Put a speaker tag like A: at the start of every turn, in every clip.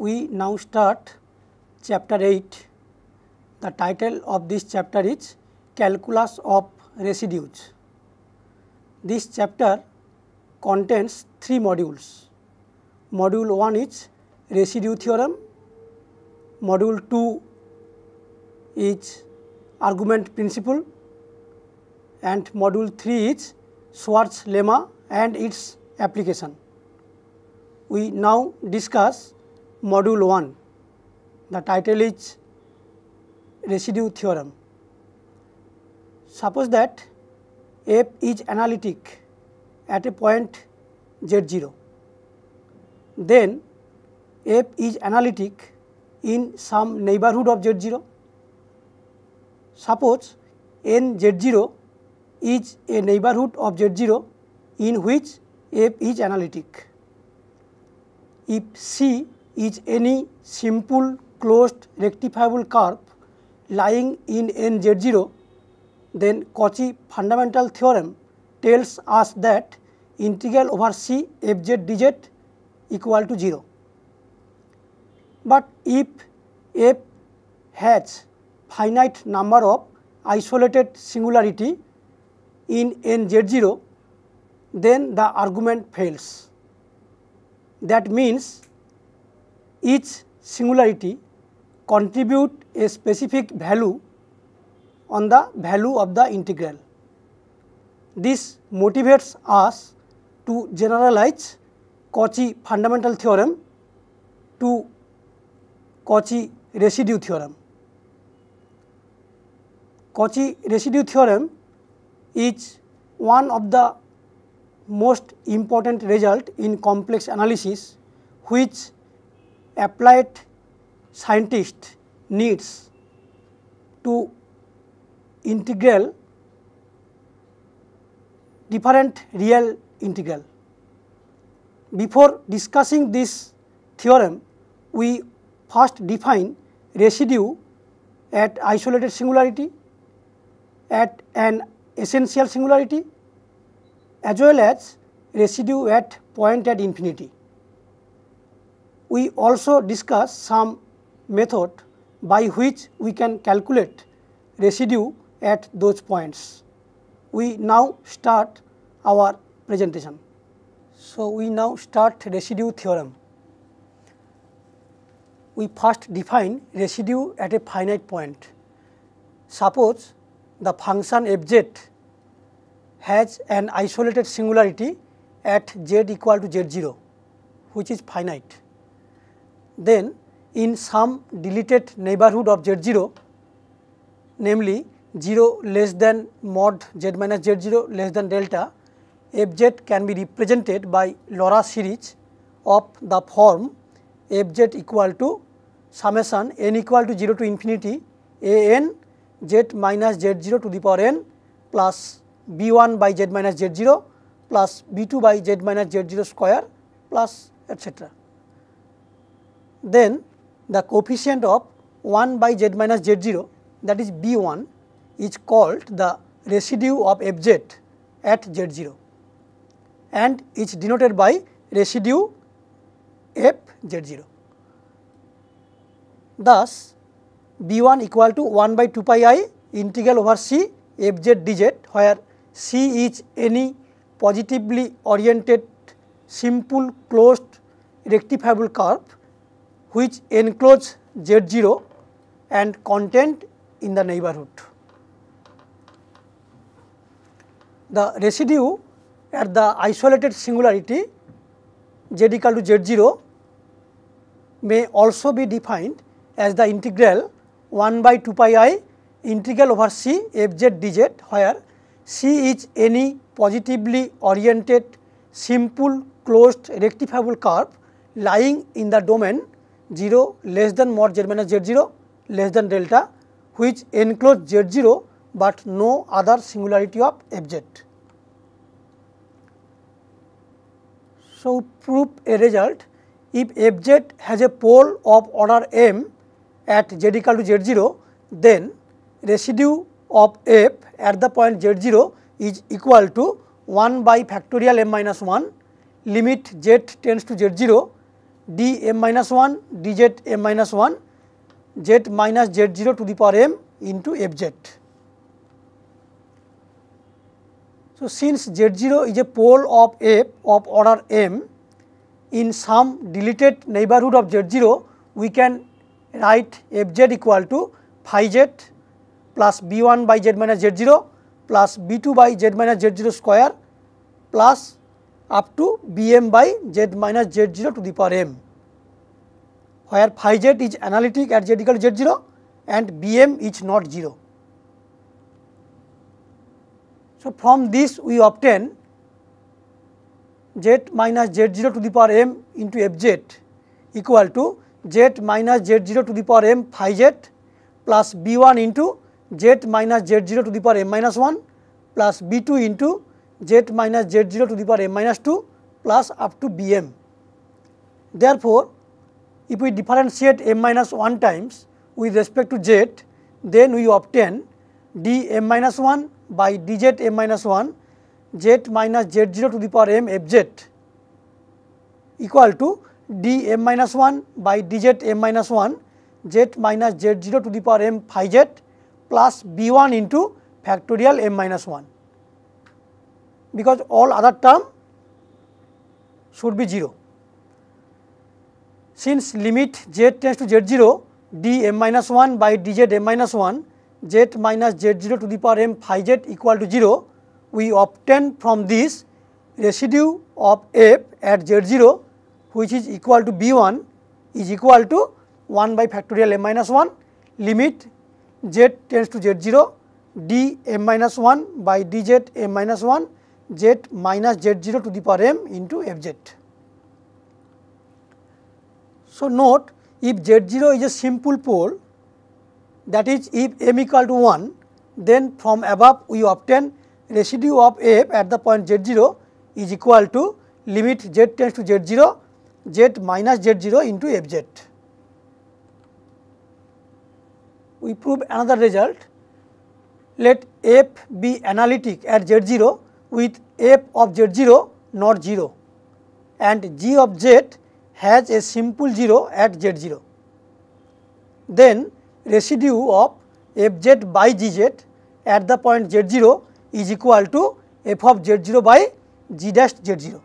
A: we now start chapter 8. The title of this chapter is Calculus of Residues. This chapter contains 3 modules. Module 1 is residue theorem, module 2 is argument principle, and module 3 is Schwarz lemma and its application. We now discuss module 1. The title is residue theorem. Suppose that f is analytic at a point z0, then f is analytic in some neighborhood of z0. Suppose n z0 is a neighborhood of z0 in which f is analytic. If C is any simple closed rectifiable curve lying in n z0, then Cauchy fundamental theorem tells us that integral over C fz dz equal to 0. But if f has finite number of isolated singularity in n z0, then the argument fails. That means each singularity contribute a specific value on the value of the integral. This motivates us to generalize Cauchy fundamental theorem to Cauchy residue theorem. Cauchy residue theorem is one of the most important result in complex analysis which applied scientist needs to integral different real integral. Before discussing this theorem, we first define residue at isolated singularity, at an essential singularity, as well as residue at point at infinity. We also discuss some method by which we can calculate residue at those points. We now start our presentation. So, we now start residue theorem. We first define residue at a finite point. Suppose the function fz has an isolated singularity at z equal to z0, which is finite. Then in some deleted neighborhood of z0, namely 0 less than mod z minus z0 less than delta, fz can be represented by Laurent series of the form fz equal to summation n equal to 0 to infinity a n z minus z0 to the power n plus b1 by z minus z0 plus b2 by z minus z0 square plus etc. Then the coefficient of 1 by z minus z0, that is b1, is called the residue of fz at z0 and is denoted by residue f z0. Thus, b1 equal to 1 by 2 pi I integral over C fz dz, where C is any positively oriented simple closed rectifiable curve which enclose z0 and content in the neighborhood. The residue at the isolated singularity z equal to z0 may also be defined as the integral 1 by 2 pi I integral over C fz dz, where C is any positively oriented simple closed rectifiable curve lying in the domain 0 less than mod z minus z0 less than delta, which enclose z0 but no other singularity of fz. So, prove a result: if fz has a pole of order m at z equal to z0, then residue of f at the point z0 is equal to 1 by factorial m minus 1 limit z tends to z0 d m minus 1 dz m minus 1 z minus z0 to the power m into fz. So, since z0 is a pole of f of order m in some deleted neighborhood of z0, we can write fz equal to phi z plus b1 by z minus z0 plus b2 by z minus z0 square plus up to bm by z minus z0 to the power m, where phi z is analytic at z equal to z0 and bm is not 0. So, from this we obtain z minus z0 to the power m into fz equal to z minus z0 to the power m phi z plus b1 into z minus z0 to the power m minus 1 plus b2 into z minus z0 to the power m minus 2 plus up to bm. Therefore, if we differentiate m minus 1 times with respect to z, then we obtain d m minus 1 by dz m minus 1 z minus z0 to the power m fz equal to d m minus 1 by dz m minus 1 z minus z0 to the power m phi z plus b1 into factorial m minus 1, because all other term should be 0. Since limit z tends to z0, d m minus 1 by dz m minus 1 z minus z0 to the power m phi z equal to 0, we obtain from this residue of f at z0, which is equal to b1 is equal to 1 by factorial m minus 1 limit z tends to z0 d m minus 1 by dz m minus 1 z minus z0 to the power m into fz. So, note, if z0 is a simple pole, that is if m equal to 1, then from above we obtain residue of f at the point z0 is equal to limit z tends to z0 z minus z0 into fz. We prove another result. Let f be analytic at z0 with f of z0 not 0 and g of z has a simple 0 at z0. Then residue of fz by gz at the point z0 is equal to f of z0 by g dash z0.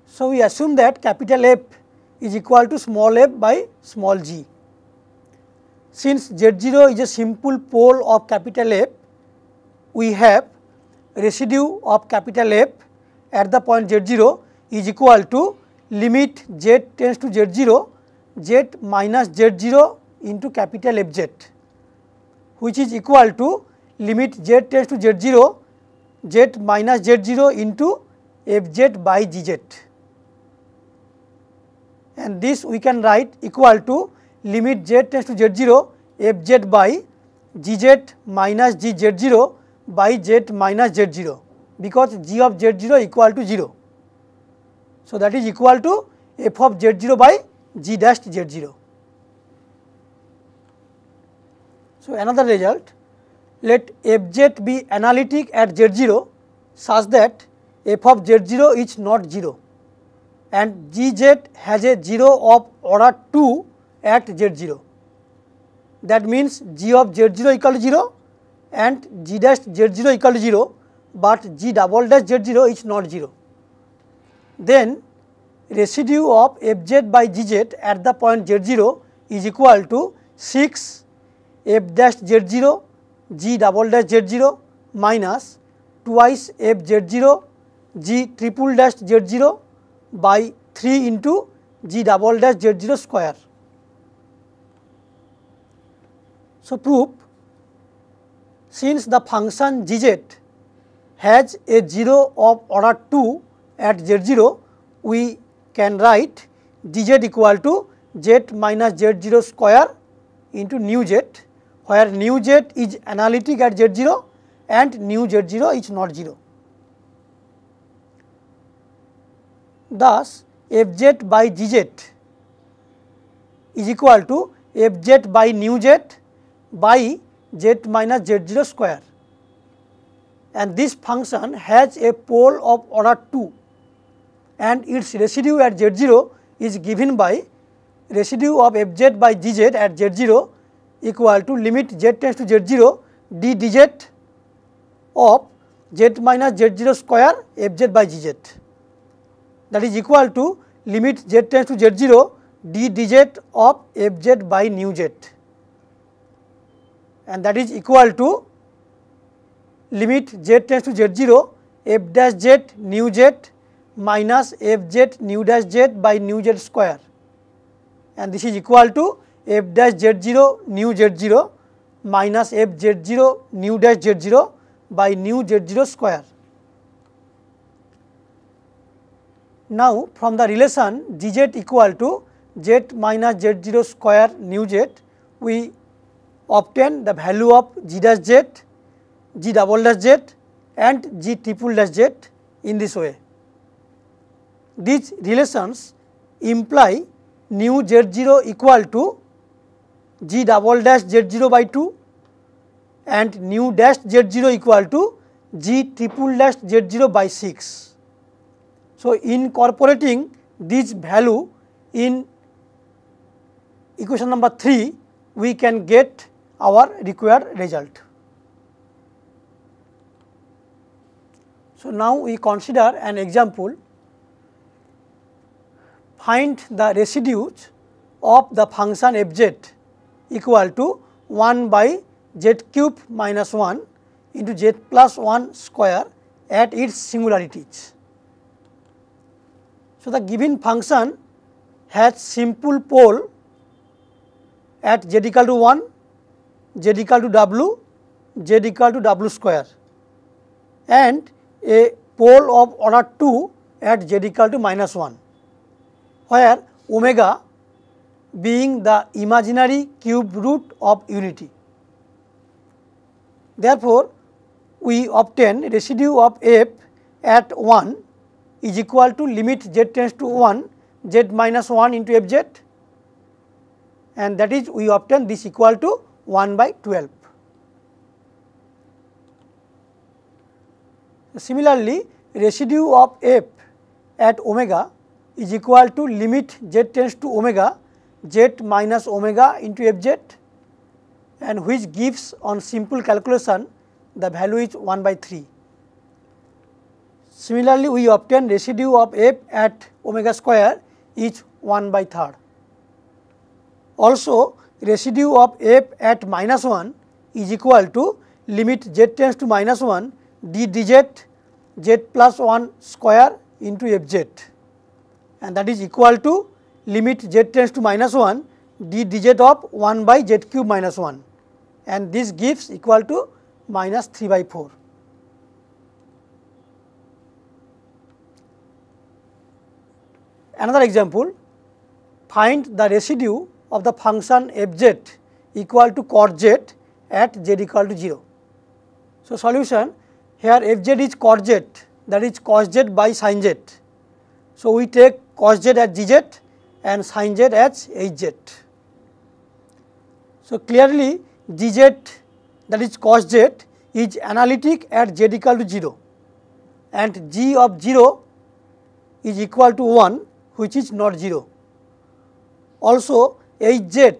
A: So, we assume that capital F is equal to small f by small g. Since z0 is a simple pole of capital F, we have residue of capital F at the point z0 is equal to limit z tends to z0 z minus z0 into capital Fz, which is equal to limit z tends to z0 z minus z0 into fz by gz, and this we can write equal to limit z tends to z0 fz by gz minus gz0 by z minus z0, because g of z0 equal to 0. So, that is equal to f of z0 by g dash z0. So, another result, let fz be analytic at z0 such that f of z0 is not 0 and gz has a 0 of order 2 at z0. That means g of z0 equal to 0 and g dash z0 equal to 0, but g double dash z0 is not 0. Then residue of fz by gz at the point z0 is equal to 6 f dash z0 g double dash z0 minus twice f z0 g triple dash z0 by 3 into g double dash z0 square. So, proof, since the function gz has a 0 of order 2 at z0, we can write gz equal to z minus z0 square into nu z, where nu z is analytic at z0 and nu z0 is not 0. Thus, fz by gz is equal to fz by nu z by z minus z0 square, and this function has a pole of order 2 and its residue at z0 is given by residue of fz by gz at z0 equal to limit z tends to z0 d dz of z minus z0 square fz by gz, that is equal to limit z tends to z0 d dz of fz by nu z, and that is equal to limit z tends to z0 f dash z nu z minus fz nu dash z by nu z square, and this is equal to f dash z0 nu z0 minus f z0 nu dash z0 by nu z0 square. Now, from the relation dz equal to z minus z0 square nu z, we obtain the value of g dash z, g double dash z and g triple dash z in this way. These relations imply nu z0 equal to g double dash z0 by 2 and nu dash z0 equal to g triple dash z0 by 6. So, incorporating this value in equation number 3, we can get our required result. So, now we consider an example. Find the residues of the function fz equal to 1 by z cube minus 1 into z plus 1 square at its singularities. So, the given function has simple pole at z equal to 1, z equal to w, z equal to w square, and a pole of order 2 at z equal to minus 1, where omega being the imaginary cube root of unity. Therefore, we obtain residue of f at 1 is equal to limit z tends to 1 z minus 1 into fz, and that is we obtain this equal to 1 by 12. Similarly, residue of f at omega is equal to limit z tends to omega z minus omega into fz, and which gives on simple calculation the value is 1 by 3. Similarly, we obtain residue of f at omega square is 1 by 3rd. Also, residue of f at minus 1 is equal to limit z tends to minus 1 d dz z plus 1 square into fz, and that is equal to limit z tends to minus 1 d dz of 1 by z cube minus 1, and this gives equal to minus 3 by 4. Another example, find the residue of the function fz equal to cos z at z equal to 0. So, solution, here fz is cos z, that is cos z by sin z. So, we take cos z as gz and sin z as hz. So, clearly gz, that is cos z, is analytic at z equal to 0, and g of 0 is equal to 1, which is not 0. Also, hz,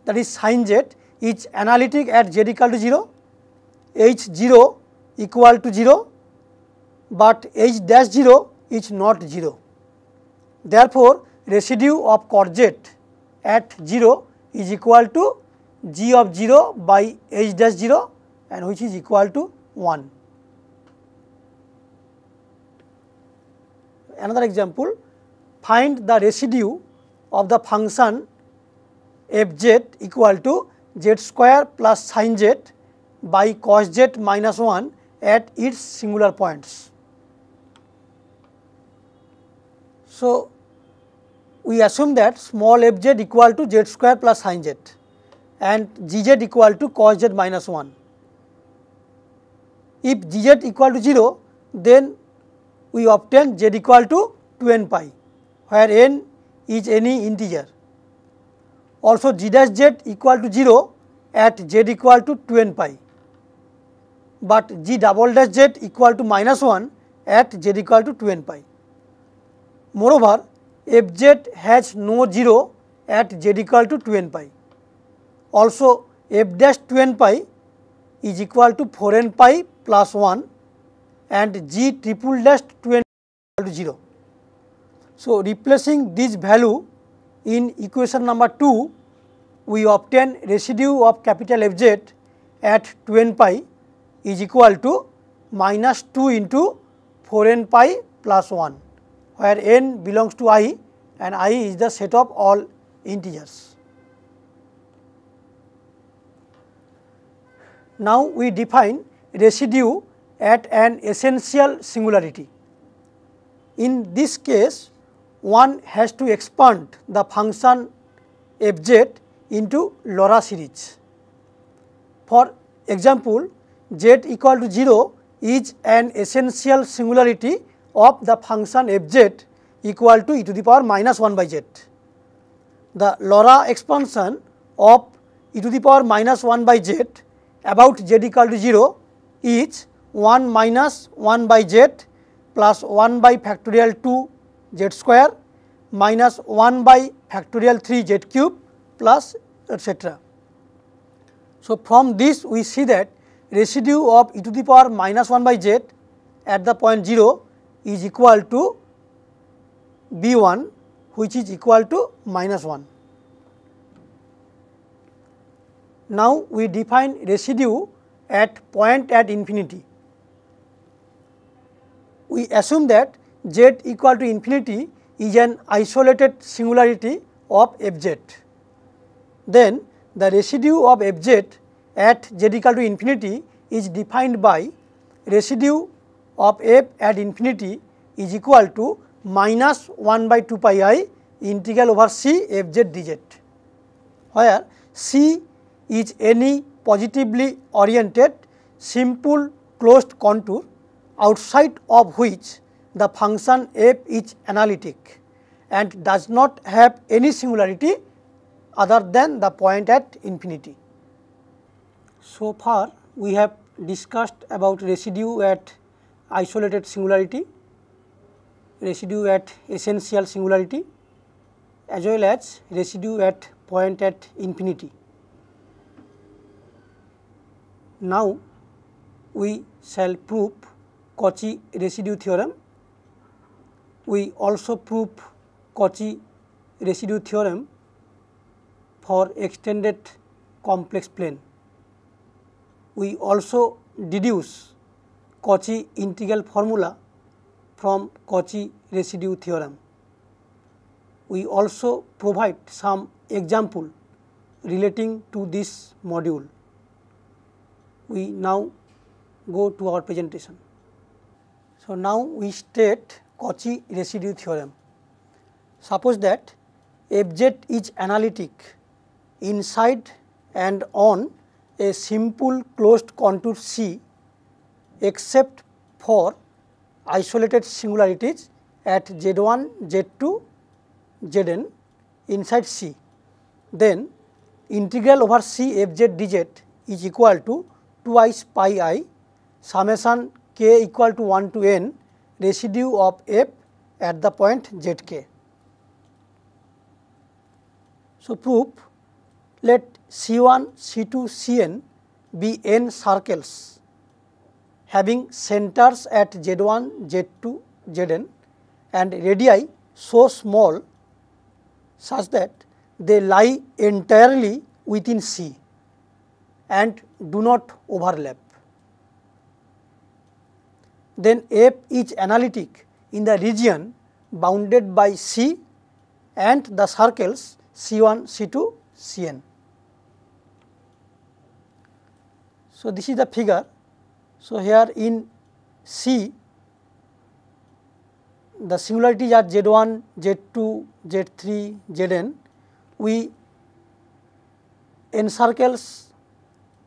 A: that is sin z, is analytic at z equal to 0, h0 equal to 0, but h dash 0 is not 0. Therefore, residue of cos z at 0 is equal to g of 0 by h dash 0, and which is equal to 1. Another example, find the residue of the function fz equal to z square plus sin z by cos z minus 1 at its singular points. So, we assume that small fz equal to z square plus sin z and gz equal to cos z minus 1. If gz equal to 0, then we obtain z equal to 2n pi, where n is any integer. Also, g dash z equal to 0 at z equal to 2n pi, but g double dash z equal to minus 1 at z equal to 2n pi. Moreover, fz has no 0 at z equal to 2n pi. Also, f dash 2n pi is equal to 4n pi plus 1 and g triple dash 2n equal to 0. So, replacing this value in equation number 2, we obtain residue of capital Fz at 2n pi is equal to minus 2 into 4n pi plus 1, where n belongs to I and I is the set of all integers. Now, we define residue at an essential singularity. In this case, one has to expand the function fz into LoRa series. For example, z equal to 0 is an essential singularity of the function fz equal to e to the power minus 1 by z. The LoRa expansion of e to the power minus 1 by z about z equal to 0 is 1 minus 1 by z plus 1 by factorial 2 z square minus 1 by factorial 3 z cube plus etc. So, from this we see that residue of e to the power minus 1 by z at the point 0 is equal to b1, which is equal to minus 1. Now, we define residue at point at infinity. We assume that z equal to infinity is an isolated singularity of fz. Then, the residue of fz at z equal to infinity is defined by residue of f at infinity is equal to minus 1 by 2 pi I integral over c fz dz, where c is any positively oriented simple closed contour outside of which the function f is analytic and does not have any singularity other than the point at infinity. So far, we have discussed about residue at isolated singularity, residue at essential singularity, as well as residue at point at infinity. Now, we shall prove Cauchy residue theorem. We also prove Cauchy residue theorem for extended complex plane. We also deduce Cauchy integral formula from Cauchy residue theorem. We also provide some example relating to this module. We now go to our presentation. So, now we state Cauchy residue theorem. Suppose that fz is analytic inside and on a simple closed contour C except for isolated singularities at z1, z2, zn inside C. Then integral over C fz dz is equal to twice pi I summation k equal to 1 to n residue of f at the point zk. So, proof: let C1, C2, Cn be n circles having centers at z1, z2, zn and radii so small such that they lie entirely within C and do not overlap. Then f is analytic in the region bounded by C and the circles C1, C2, Cn. So, this is the figure. So, here in C the singularities are z1, z2, z3, zn. We encircles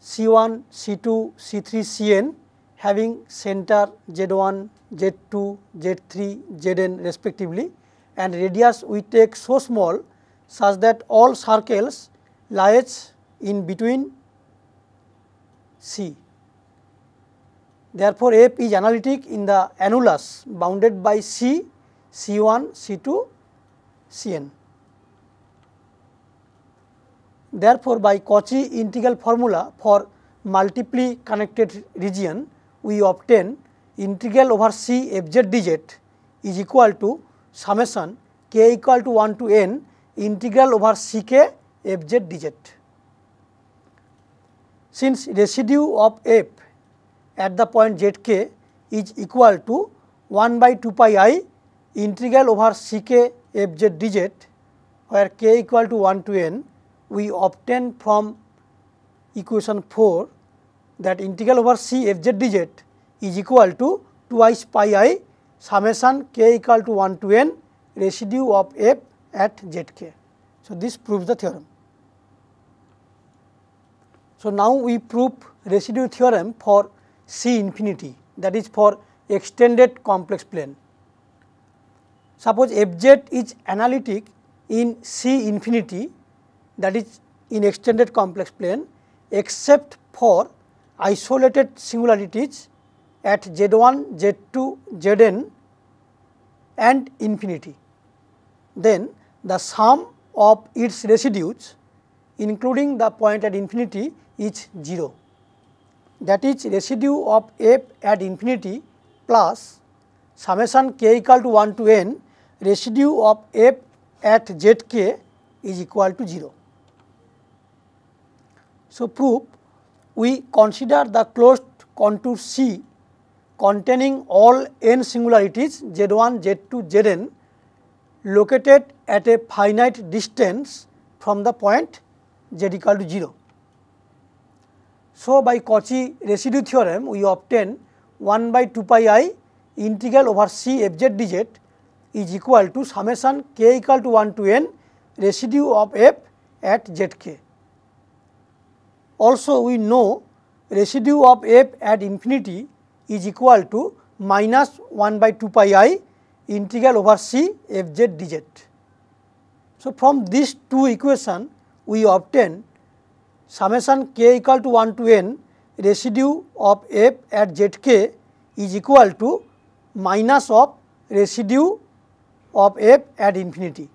A: C1, C2, C3, Cn having center z1, z2, z3, zn respectively, and radius we take so small such that all circles lies in between C. Therefore, f is analytic in the annulus bounded by C, C1, C2, Cn. Therefore, by Cauchy integral formula for multiply connected region, we obtain integral over C fz dz is equal to summation k equal to 1 to n integral over ck fz dz. Since residue of f at the point zk is equal to 1 by 2 pi I integral over ck fz dz, where k equal to 1 to n, we obtain from equation 4 that integral over c fz dz is equal to twice pi I summation k equal to 1 to n residue of f at zk. So, this proves the theorem. So, now we prove residue theorem for C infinity, that is for extended complex plane. Suppose fz is analytic in C infinity, that is in extended complex plane, except for isolated singularities at z1, z2, zn and infinity. Then the sum of its residues including the point at infinity is 0. That is residue of f at infinity plus summation k equal to 1 to n residue of f at zk is equal to 0. So, proof: we consider the closed contour C containing all n singularities z1, z2, zn located at a finite distance from the point z equal to 0. So, by Cauchy residue theorem, we obtain 1 by 2 pi I integral over C fz dz is equal to summation k equal to 1 to n residue of f at zk. Also, we know residue of f at infinity is equal to minus 1 by 2 pi I integral over C fz dz. So, from these two equations, we obtain summation k equal to 1 to n residue of f at zk is equal to minus of residue of f at infinity.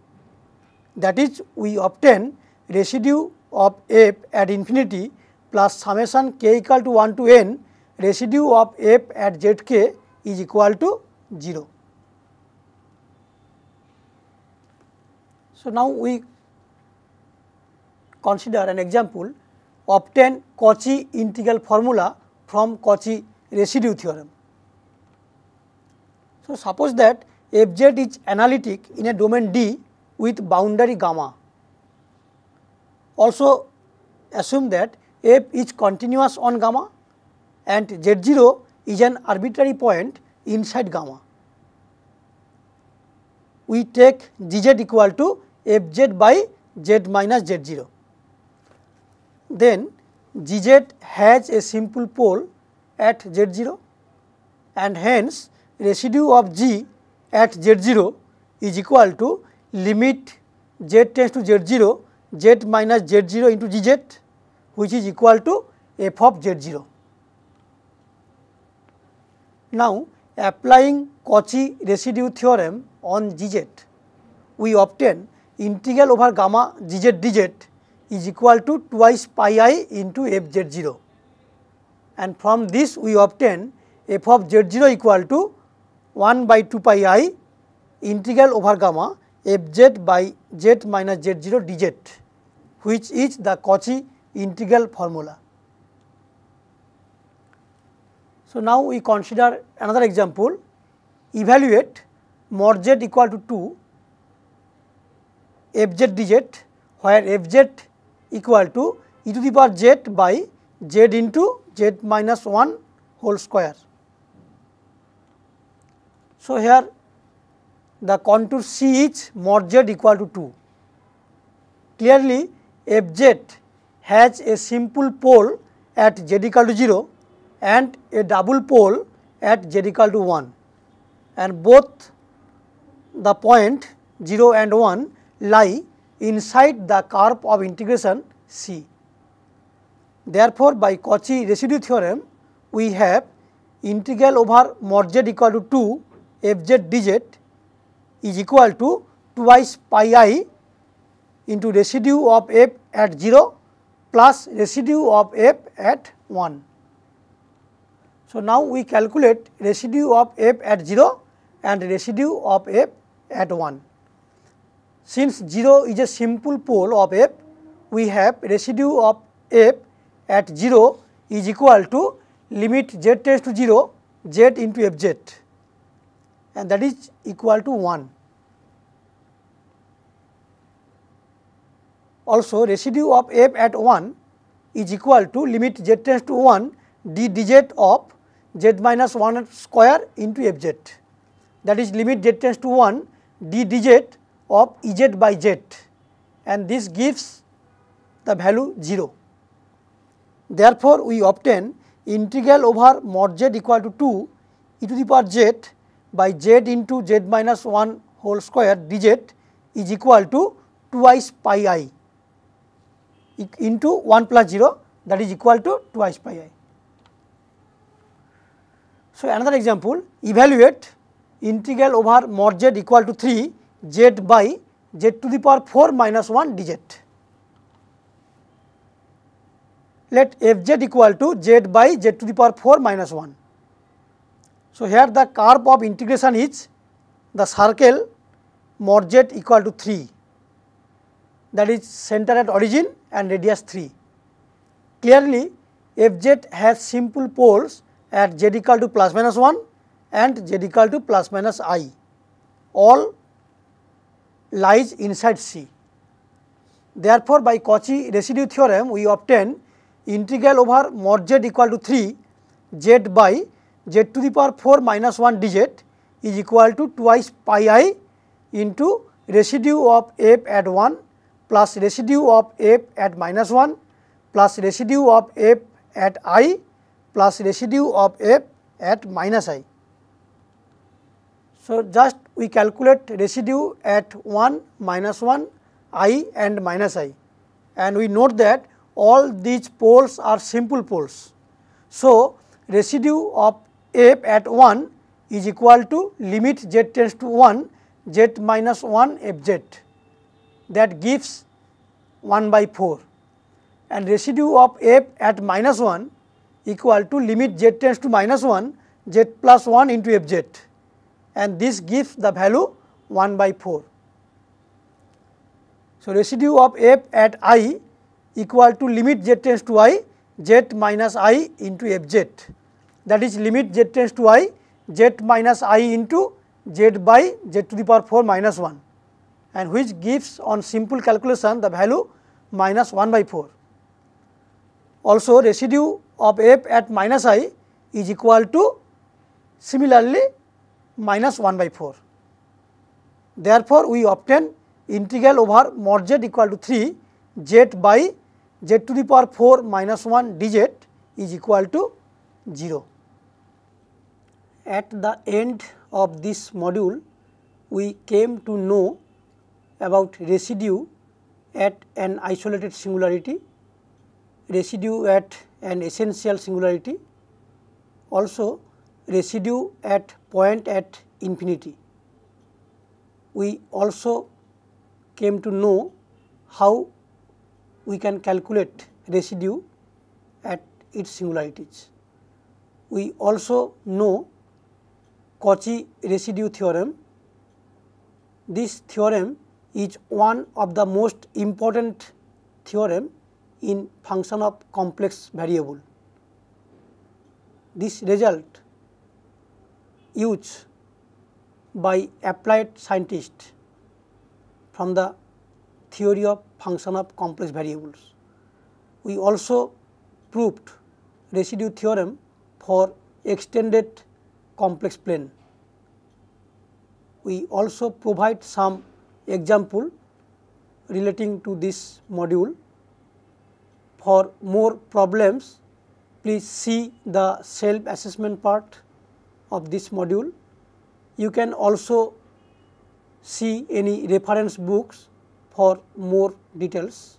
A: That is, we obtain residue of f at infinity plus summation k equal to 1 to n residue of f at zk is equal to 0. So, now we consider an example: obtain Cauchy integral formula from Cauchy residue theorem. So, suppose that fz is analytic in a domain D with boundary gamma. Also assume that f is continuous on gamma and z0 is an arbitrary point inside gamma. We take gz equal to fz by z minus z0. Then gz has a simple pole at z0 and hence residue of g at z0 is equal to limit z tends to z0 z minus z0 into gz, which is equal to f of z0. Now, applying Cauchy residue theorem on gz, we obtain integral over gamma gz dz is equal to twice pi I into f z0, and from this we obtain f of z0 equal to 1 by 2 pi I integral over gamma fz by z minus z0 dz, which is the Cauchy integral formula. So, now we consider another example: evaluate mod z equal to 2 fz dz, where fz equal to e to the power z by z into z minus 1 whole square. So, here the contour C is mod z equal to 2. Clearly, fz has a simple pole at z equal to 0 and a double pole at z equal to 1, and both the point 0 and 1 lie inside the curve of integration C. Therefore, by Cauchy residue theorem, we have integral over mod z equal to 2 fz dz is equal to twice pi I into residue of f at 0 plus residue of f at 1. So, now we calculate residue of f at 0 and residue of f at 1. Since 0 is a simple pole of f, we have residue of f at 0 is equal to limit z tends to 0 z into fz, and that is equal to 1. Also, residue of f at 1 is equal to limit z tends to 1 d dz of z minus 1 square into fz, that is limit z tends to 1 d dz of Ez by z, and this gives the value 0. Therefore, we obtain integral over mod z equal to 2 e to the power z by z into z minus 1 whole square dz is equal to twice pi I into 1 plus 0, that is equal to twice pi I. So, another example, evaluate integral over mod z equal to 3 z by z to the power 4 minus 1 dz. Let fz equal to z by z to the power 4 minus 1. So, here the curve of integration is the circle mod z equal to 3, that is center at origin and radius 3. Clearly, fz has simple poles at z equal to plus minus 1 and z equal to plus minus I, all lies inside C. Therefore, by Cauchy residue theorem, we obtain integral over mod z equal to 3 z by z to the power 4 minus 1 dz is equal to twice pi I into residue of f at 1 plus residue of f at minus 1 plus residue of f at I plus residue of f at minus I. So, just we calculate residue at 1, minus 1, I and minus I, and we note that all these poles are simple poles. So, residue of f at 1 is equal to limit z tends to 1 z minus 1 fz, that gives 1 by 4, and residue of f at minus 1 equal to limit z tends to minus 1 z plus 1 into fz, and this gives the value 1 by 4. So, residue of f at I equal to limit z tends to I z minus I into fz, that is limit z tends to I z minus I into z by z to the power 4 minus 1, and which gives on simple calculation the value minus 1 by 4. Also, residue of f at minus I is equal to similarly minus 1 by 4. Therefore, we obtain integral over mod z equal to 3 z by z to the power 4 minus 1 dz is equal to 0. At the end of this module, we came to know about residue at an isolated singularity, residue at an essential singularity, also residue at point at infinity. We also came to know how we can calculate residue at its singularities. We also know Cauchy residue theorem. This theorem is one of the most important theorem in function of complex variable. This result used by applied scientists from the theory of function of complex variables. We also proved residue theorem for extended complex plane. We also provide some example relating to this module. For more problems, please see the self assessment part of this module. You can also see any reference books for more details.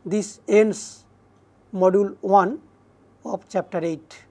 A: This ends module 1 of chapter 8.